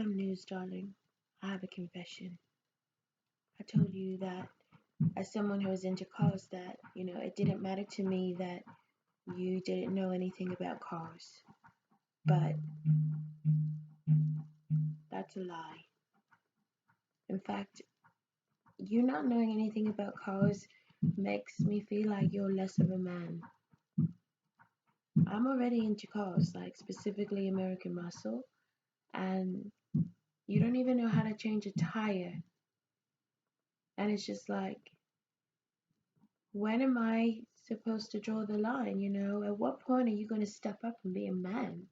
Some news, darling. I have a confession. I told you that as someone who is into cars that, it didn't matter to me that you didn't know anything about cars. But that's a lie. In fact, you not knowing anything about cars makes me feel like you're less of a man. I'm already into cars, like specifically American muscle, and you don't even know how to change a tire. And it's just like, when am I supposed to draw the line? At what point are you going to step up and be a man?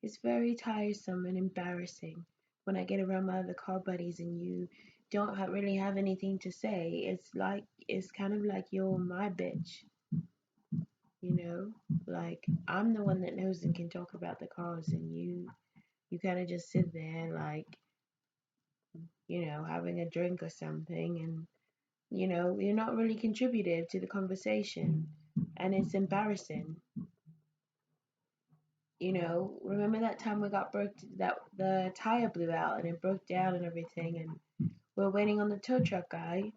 It's very tiresome and embarrassing when I get around my other car buddies and you don't really have anything to say. It's kind of like you're my bitch, you know? Like I'm the one that knows and can talk about the cars, and you kind of just sit there like, having a drink or something, and you're not really contributive to the conversation, and it's embarrassing. Remember that time we got broke that the tire blew out and it broke down and everything, and we're waiting on the tow truck guy,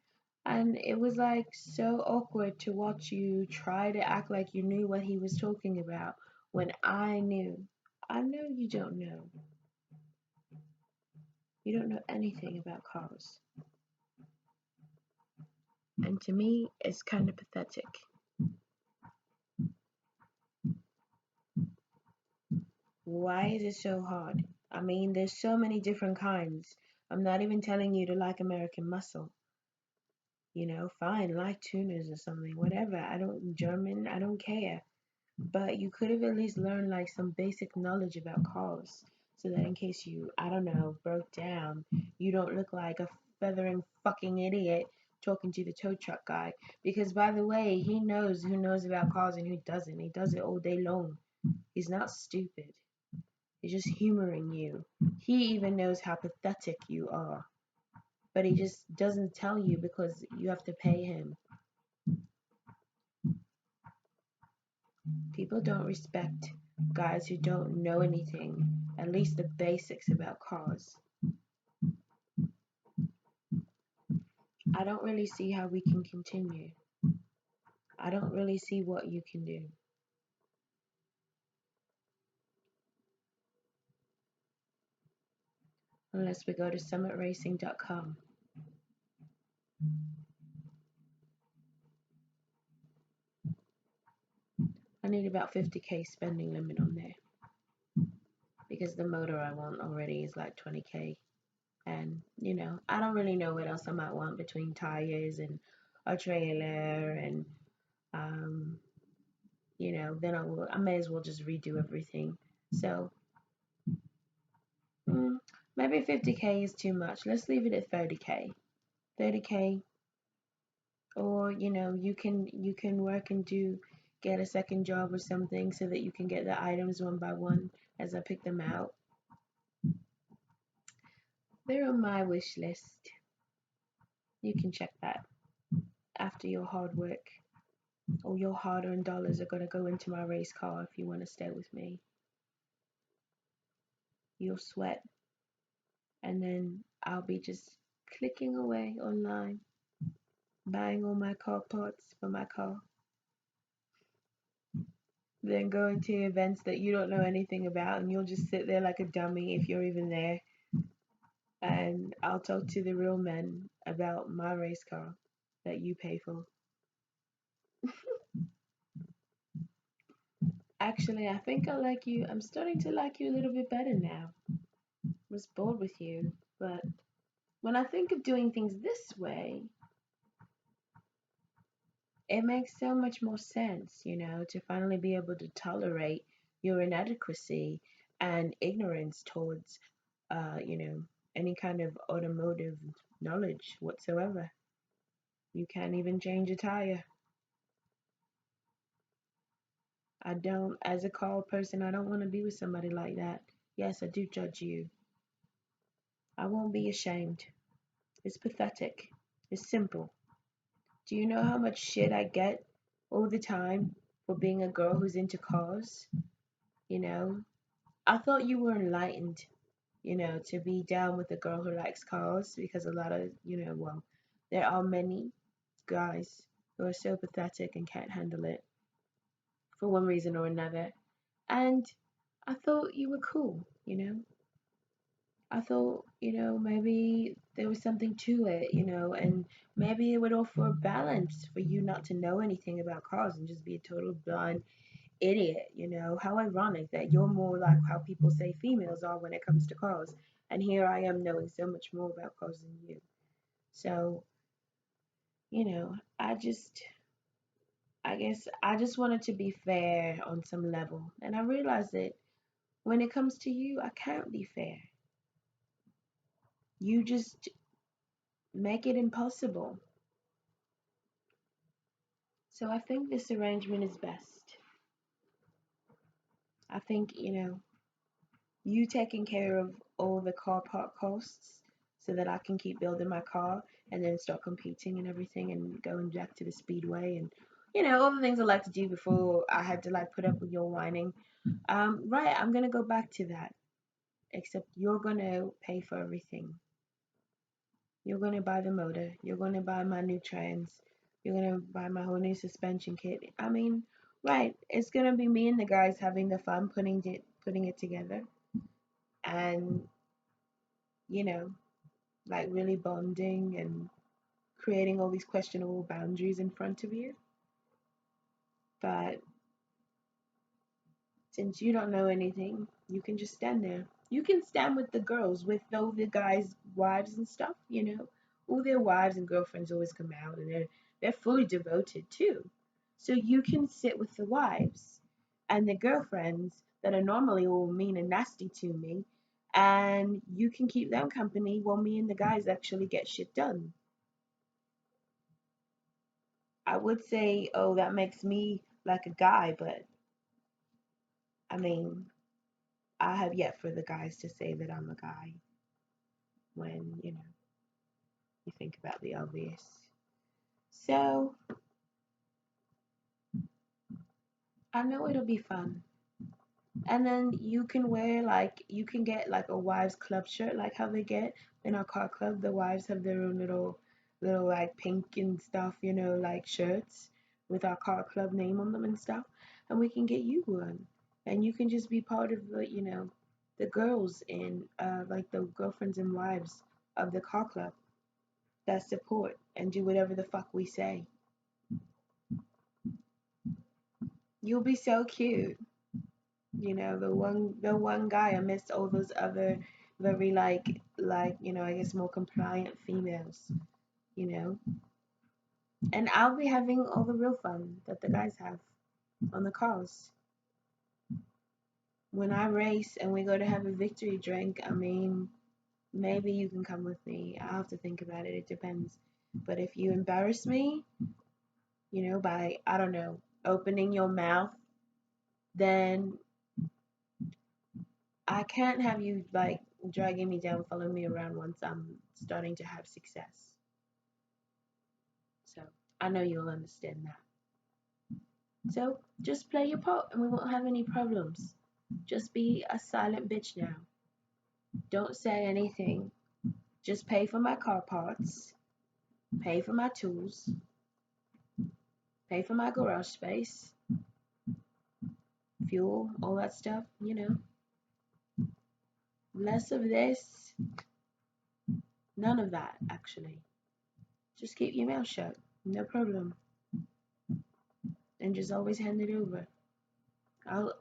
and it was like so awkward to watch you try to act like you knew what he was talking about when I knew. I know you don't know. You don't know anything about cars. And to me, it's kind of pathetic. Why is it so hard? I mean, there's so many different kinds. I'm not even telling you to like American Muscle. Fine, like tuners or something, whatever. I don't German, I don't care. But you could have at least learned like some basic knowledge about cars so that in case you, I don't know, broke down, you don't look like a feathering fucking idiot talking to the tow truck guy. Because by the way, he knows who knows about cars and who doesn't. He does it all day long. He's not stupid. He's just humoring you. He even knows how pathetic you are. But he just doesn't tell you because you have to pay him. People don't respect guys who don't know anything, at least the basics about cars. I don't really see how we can continue. I don't really see what you can do. Unless we go to summitracing.com. I need about 50k spending limit on there because the motor I want already is like 20k. And, I don't really know what else I might want between tires and a trailer and, um, then I may as well just redo everything. So, mm, maybe 50k is too much. Let's leave it at 30k. 30k, or you can work and get a second job or something so that you can get the items one by one as I pick them out. They're on my wish list. You can check that after your hard work. All your hard-earned dollars are going to go into my race car if you want to stay with me. You'll sweat, and then I'll be just clicking away online, buying all my car parts for my car, then going to events that you don't know anything about, and you'll just sit there like a dummy if you're even there, and I'll talk to the real men about my race car that you pay for. Actually, I think I like you. I'm starting to like you a little bit better now. I was bored with you, but when I think of doing things this way, it makes so much more sense, to finally be able to tolerate your inadequacy and ignorance towards, any kind of automotive knowledge whatsoever. You can't even change a tire. I don't, as a car person, I don't want to be with somebody like that. Yes, I do judge you. I won't be ashamed. It's pathetic. It's simple. Do you know how much shit I get all the time for being a girl who's into cars? You know, I thought you were enlightened, to be down with a girl who likes cars because a lot of, well, there are many guys who are so pathetic and can't handle it for one reason or another. And I thought you were cool. I thought, maybe there was something to it, and maybe it would offer a balance for you not to know anything about cars and just be a total blind idiot. How ironic that you're more like how people say females are when it comes to cars. And here I am knowing so much more about cars than you. So, I guess I just wanted to be fair on some level. And I realized that when it comes to you, I can't be fair. You just make it impossible. So I think this arrangement is best. I think, you taking care of all the car park costs so that I can keep building my car and then start competing and everything and going back to the speedway and all the things I like to do before I had to like put up with your whining. Right, I'm gonna go back to that. Except you're gonna pay for everything. You're gonna buy the motor. You're gonna buy my new trans. You're gonna buy my whole new suspension kit. I mean, right? It's gonna be me and the guys having the fun putting it together, and you know, like really bonding and creating all these questionable boundaries in front of you. But since you don't know anything, you can just stand there. You can stand with the girls, with all the guys' wives and stuff. All their wives and girlfriends always come out and they're fully devoted too. So you can sit with the wives and the girlfriends that are normally all mean and nasty to me, and you can keep them company while me and the guys actually get shit done. I would say, oh, that makes me like a guy, but I mean, I have yet for the guys to say that I'm a guy when, you think about the obvious. So, I know it'll be fun. And then you can get like a wives club shirt, like how they get in our car club. The wives have their own little like pink and stuff, like shirts with our car club name on them and stuff. And we can get you one. And you can just be part of the girls in like the girlfriends and wives of the car club that support and do whatever the fuck we say. You'll be so cute. The one guy amidst all those other very I guess more compliant females, you know. And I'll be having all the real fun that the guys have on the cars. When I race and we go to have a victory drink, I mean, maybe you can come with me. I'll have to think about it. It depends. But if you embarrass me, by, I don't know, opening your mouth, then I can't have you like dragging me down, following me around once I'm starting to have success. So I know you'll understand that. So just play your part and we won't have any problems. Just be a silent bitch now. Don't say anything. Just pay for my car parts, pay for my tools, pay for my garage space, fuel, all that stuff. Less of this, none of that, actually. Just keep your mouth shut. No problem. And just always hand it over.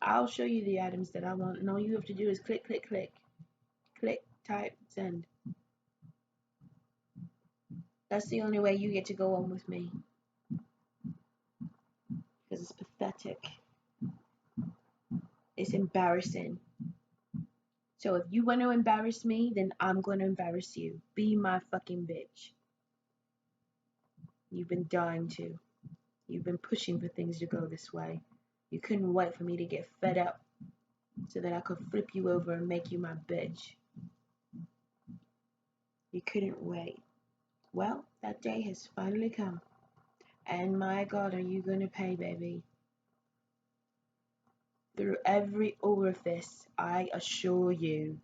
I'll show you the items that I want, and all you have to do is click, click, click, click, type, send. That's the only way you get to go on with me, because it's pathetic. It's embarrassing. So if you want to embarrass me, then I'm going to embarrass you. Be my fucking bitch. You've been dying to. You've been pushing for things to go this way. You couldn't wait for me to get fed up so that I could flip you over and make you my bitch. You couldn't wait. Well, that day has finally come. And my God, are you going to pay, baby? through every orifice. I assure you.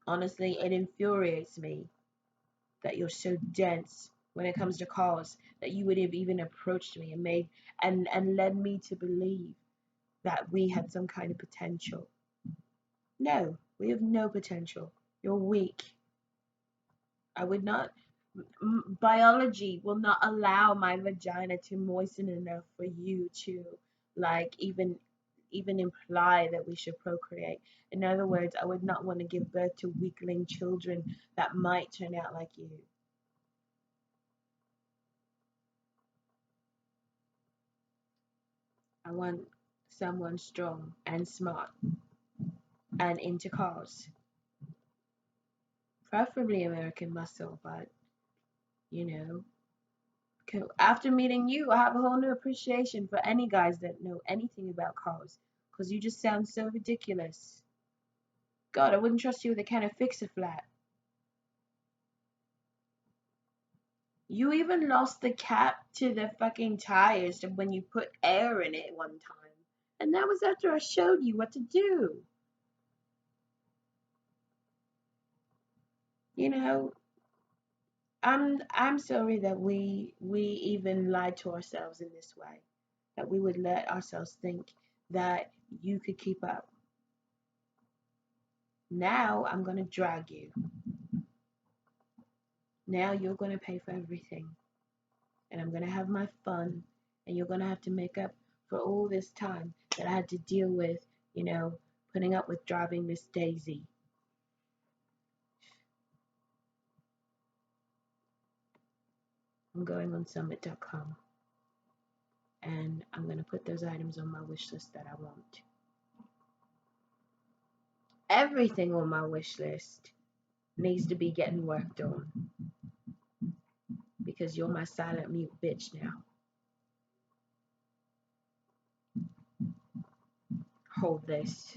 Honestly, it infuriates me that you're so dense when it comes to cars, that you would have even approached me and made and led me to believe that we had some kind of potential. No, we have no potential. You're weak. I would not. Biology will not allow my vagina to moisten enough for you to like even imply that we should procreate. In other words, I would not want to give birth to weakling children that might turn out like you. I want someone strong and smart and into cars. Preferably American muscle, but you know, after meeting you, I have a whole new appreciation for any guys that know anything about cars, because you just sound so ridiculous. God, I wouldn't trust you with a can of Fix-A-Flat. You even lost the cap to the fucking tires when you put air in it one time. And that was after I showed you what to do. You know, I'm sorry that we even lied to ourselves in this way. That we would let ourselves think that you could keep up. Now I'm gonna drag you. Now you're gonna pay for everything. And I'm gonna have my fun. And you're gonna have to make up for all this time that I had to deal with, you know, putting up with driving Miss Daisy. I'm going on summit.com and I'm gonna put those items on my wish list that I want. Everything on my wish list needs to be getting worked on because you're my silent mute bitch now. Hold this.